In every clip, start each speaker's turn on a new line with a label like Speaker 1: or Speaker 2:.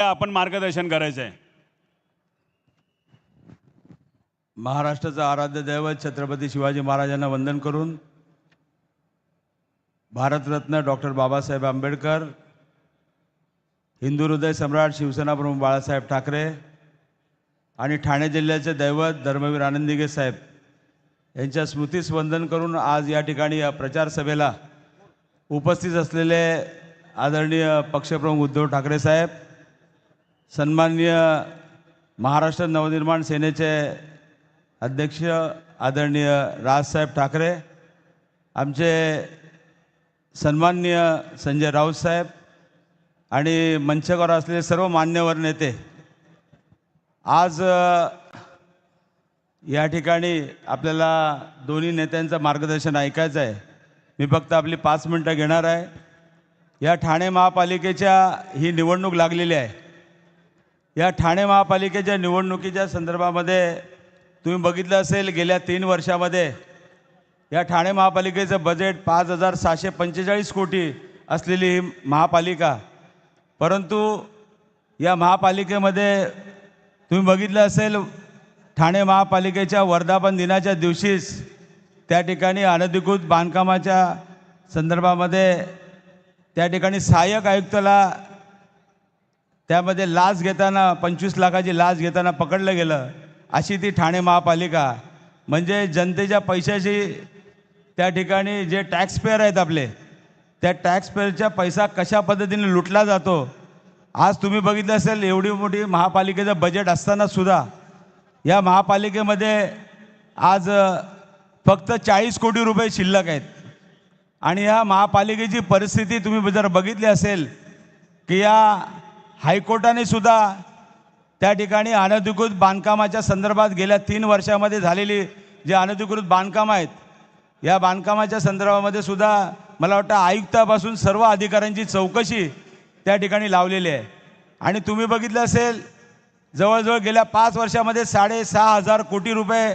Speaker 1: आपण मार्गदर्शन करायचं आहे।
Speaker 2: महाराष्ट्राचा आराध्य दैवत छत्रपती शिवाजी महाराजांना वंदन करून भारतरत्न डॉक्टर बाबासाहेब आंबेडकर, हिंदू हृदय सम्राट शिवसेना प्रमुख बाळासाहेब ठाकरे आणि ठाणे जिल्ह्याचे दैवत धर्मवीर आनंदीगे साहेब यांच्या स्मृतीस वंदन करून आज या ठिकाणी या प्रचार सभेला उपस्थित असलेले आदरणीय पक्षप्रमुख उद्धव ठाकरे साहेब, सन्माननीय महाराष्ट्र नवनिर्माण सेनेचे अध्यक्ष आदरणीय राजसाहेब ठाकरे, आमचे सन्माननीय संजय राऊत साहेब आणि मंचावर असलेले सर्व मान्यवर नेते, आज या ठिकाणी आपल्याला दोन्ही नेत्यांचं मार्गदर्शन ऐकायचं आहे। मी फक्त आपली 5 मिनिटं घेणार आहे। या ठाणे महापालिकेच्या ही निवडणूक लागलेली आहे। या ठाणे महापालिकेच्या निवडणुकीच्या संदर्भामध्ये तुम्ही बघितलं असेल, गेल्या 3 वर्षामध्ये या ठाणे महापालिकेचं बजेट 5,745 कोटी असलेली ही महापालिका, परंतु या महापालिकेमध्ये तुम्ही बघितलं असेल, ठाणे महापालिकेच्या वर्धापन दिनाच्या दिवशीच त्या ठिकाणी अनधिकृत बांधकामाच्या संदर्भामध्ये त्या ठिकाणी सहाय्यक आयुक्ताला त्यामध्ये लाच घेताना 25 लाखाची लाच घेताना पकडलं गेलं। अशी ती ठाणे महापालिका, म्हणजे जनतेच्या पैशाची त्या ठिकाणी जे टॅक्सपेअर आहेत आपले, त्या टॅक्सपेअरचा पैसा कशा पद्धतीने लुटला जातो। आज तुम्ही बघितलं असेल, एवढी मोठी महापालिकेचं बजेट असताना सुद्धा या महापालिकेमध्ये आज फक्त 40 कोटी रुपये शिल्लक आहेत। आणि या महापालिकेची परिस्थिती तुम्ही जर बघितली असेल की या हायकोर्टाने सुद्धा त्या ठिकाणी अनधिकृत बांधकामाच्या संदर्भात गेल्या 3 वर्षामध्ये झालेली जे अनधिकृत बांधकाम आहेत, या बांधकामाच्या संदर्भामध्ये सुद्धा मला वाटतं आयुक्तापासून सर्व अधिकाऱ्यांची चौकशी त्या ठिकाणी लावलेली आहे। आणि तुम्ही बघितलं असेल, जवळजवळ गेल्या 5 वर्षामध्ये 6,500 कोटी रुपये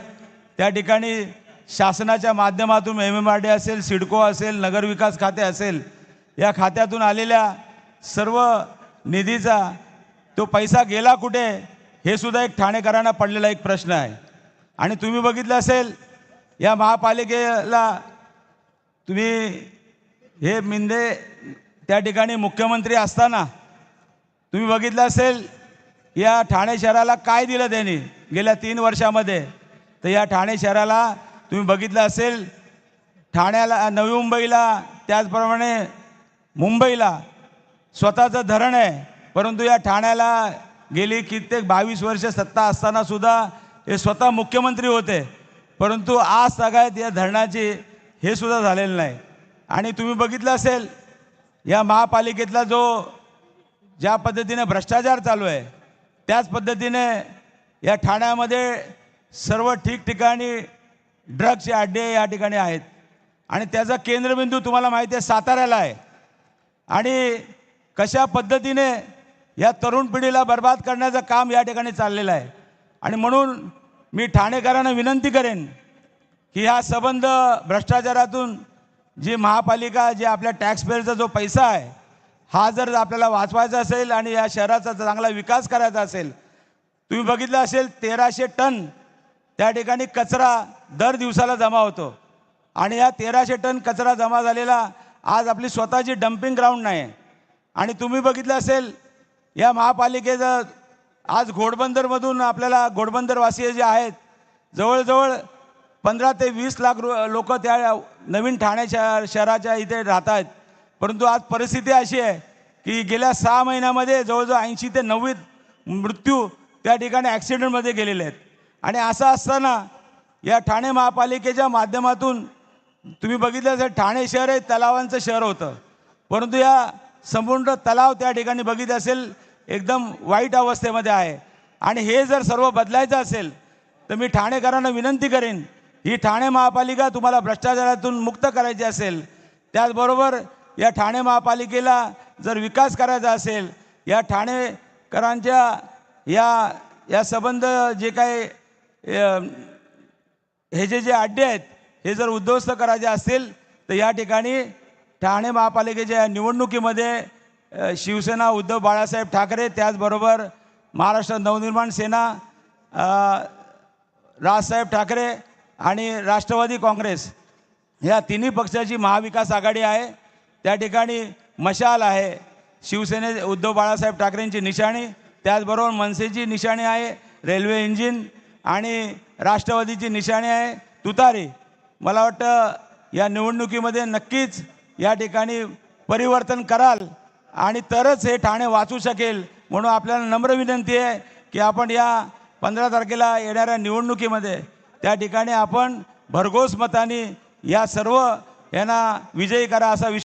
Speaker 2: त्या ठिकाणी शासनाच्या माध्यमातून MMRD असेल, सिडको असेल, नगरविकास खाते असेल, या खात्यातून आलेल्या सर्व निधीचा तो पैसा गेला कुठे, हे सुद्धा एक ठाणेकरांना पडलेला एक प्रश्न आहे। आणि तुम्ही बघितलं असेल, या महापालिकेला तुम्ही हे मिंदे त्या ठिकाणी मुख्यमंत्री असताना तुम्ही बघितलं असेल, या ठाणे शहराला काय दिलं त्यांनी गेल्या 3 वर्षामध्ये। तर या ठाणे शहराला तुम्ही बघितलं असेल, ठाण्याला, नवी मुंबईला, त्याचप्रमाणे मुंबईला स्वतःचं धरण आहे, परंतु या ठाण्याला गेली कित्येक 22 वर्ष सत्ता असताना सुद्धा हे स्वतः मुख्यमंत्री होते, परंतु आज सगळ्यात या धरणाची हे सुद्धा झालेलं नाही। आणि तुम्ही बघितलं असेल, या महापालिकेतला जो ज्या पद्धतीने भ्रष्टाचार चालू आहे, त्याच पद्धतीने या ठाण्यामध्ये सर्व ठिकठिकाणी ड्रग्सचे अड्डे या ठिकाणी आहेत। आणि त्याचा केंद्रबिंदू तुम्हाला माहिती आहे साताऱ्याला आहे। आणि कशा पद्धतीने या तरुण पिढीला बर्बाद करण्याचं काम या ठिकाणी चाललेलं आहे। आणि म्हणून मी ठाणेकरांना विनंती करेन की हा संबंध भ्रष्टाचारातून जी महापालिका, जे आपल्या टॅक्सपेअरचा जो पैसा आहे, हा जर आपल्याला वाचवायचा असेल आणि या शहराचा चांगला विकास करायचा असेल, तुम्ही बघितलं असेल 1300 टन त्या ठिकाणी कचरा दर दिवसाला जमा होतो। आणि या 1300 टन कचरा जमा झालेला आज आपली स्वतःची डम्पिंग ग्राउंड नाही। आणि तुम्ही बघितलं असेल, या महापालिकेचं आज घोडबंदरमधून आपल्याला घोडबंदरवासीय जे आहेत, जवळजवळ 15 ते 20 लाख लोक त्या नवीन ठाणे शहराच्या इथे राहत आहेत, परंतु आज परिस्थिती अशी आहे की गेल्या 6 महिन्यामध्ये जवळजवळ 80 ते 90 मृत्यू त्या ठिकाणी ॲक्सिडेंटमध्ये गेलेले आहेत। आणि असं असताना या ठाणे महापालिकेच्या माध्यमातून तुम्ही बघितलं असेल, ठाणे शहर हे तलावांचं शहर होतं, परंतु या संपूर्ण तलाव त्या ठिकाणी बघितलं असेल एकदम वाईट अवस्थेमध्ये आहे। आणि हे जर सर्व बदलायचं असेल तर मी ठाणेकरांना विनंती करेन, ही ठाणे महापालिका तुम्हाला भ्रष्टाचारातून मुक्त करायची असेल, त्याचबरोबर या ठाणे महापालिकेला जर विकास करायचा असेल, या ठाणेकरांच्या या संबंध जे काय हे जे अड्डे आहेत, हे जर उद्ध्वस्त करायचे असतील तर या ठिकाणी ठाणे महापालिकेच्या निवडणुकीमध्ये शिवसेना उद्धव बाळासाहेब ठाकरे, त्याचबरोबर महाराष्ट्र नवनिर्माण सेना राजसाहेब ठाकरे आणि राष्ट्रवादी काँग्रेस ह्या तिन्ही पक्षाची महाविकास आघाडी आहे. त्या ठिकाणी मशाल आहे, शिवसेने उद्धव बाळासाहेब ठाकरेंची निशाणी, त्याचबरोबर मनसेची निशाणी आहे रेल्वे इंजिन आणि राष्ट्रवादीची निशाणी आहे तुतारी. मला वाटतं या निवडणुकीमध्ये नक्कीच या ठिकाणी परिवर्तन कराल आणि तरच हे ठाणे वाचू शकेल. म्हणून आपल्याला नम्र विनंती आहे की आपण या 15 तारखेला येणाऱ्या निवडणुकीमध्ये त्या ठिकाणी आपण भरघोस मताने या सर्व यांना विजयी करा असा